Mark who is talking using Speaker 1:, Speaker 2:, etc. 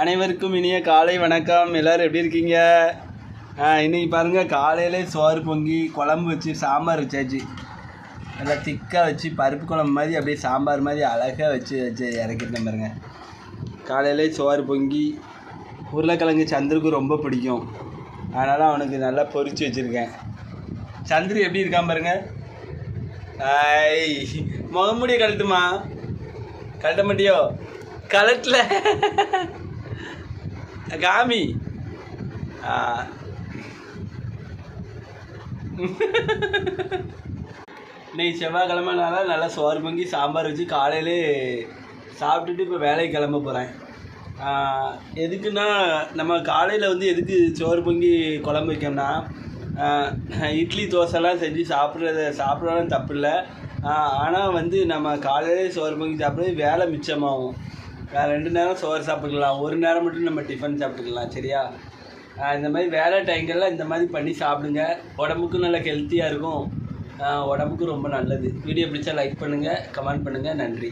Speaker 1: அனைவருக்கும் இனிய காலை வணக்கம். எல்லோரும் எப்படி இருக்கீங்க? இன்றைக்கி பாருங்கள், காலையிலே சோறு பொங்கி குழம்பு வச்சு சாம்பார் வச்சாச்சு. நல்லா திக்காக வச்சு பருப்பு குழம்பு மாதிரி அப்படியே சாம்பார் மாதிரி அழகாக வச்சு இறக்கிட்டேன் பாருங்கள். காலையிலே சோறு பொங்கி உருளைக்கிழங்கு சந்திருக்கு ரொம்ப பிடிக்கும், அதனால் அவனுக்கு நல்லா பொரித்து வச்சுருக்கேன். சந்திரு எப்படி இருக்கான் பாருங்கள். முகமுடிய கழட்டுமா? கழட்ட மாட்டியோ? கலட்டில் காமி. இன்னைக்கு செவ்வாய்க்கிழமைனால நல்லா சோறு பொங்கி சாம்பார் வச்சு காலையிலே சாப்பிட்டுட்டு இப்போ வேலைக்கு கிளம்ப போகிறேன். எதுக்குன்னா, நம்ம காலையில் வந்து எதுக்கு சோறு பொங்கி குழம்பு வைக்கோம்னா, இட்லி தோசைலாம் செஞ்சு சாப்பிட்றதும் தப்பு இல்லை. ஆனால் வந்து நம்ம காலையிலே சோறு பொங்கி சாப்பிட்றது வேலை மிச்சமாகும். 2 நேரம் சோறு சாப்பிட்டுக்கலாம், ஒரு நேரம் மட்டும் நம்ம டிஃபன் சாப்பிட்டுக்கலாம். சரியா? இந்த மாதிரி வேலை டைங்கெல்லாம் இந்த மாதிரி பண்ணி சாப்பிடுங்க. உடம்புக்கும் நல்லா ஹெல்த்தியாக இருக்கும், உடம்புக்கும் ரொம்ப நல்லது. வீடியோ பிடிச்சா லைக் பண்ணுங்கள், கமெண்ட் பண்ணுங்கள். நன்றி.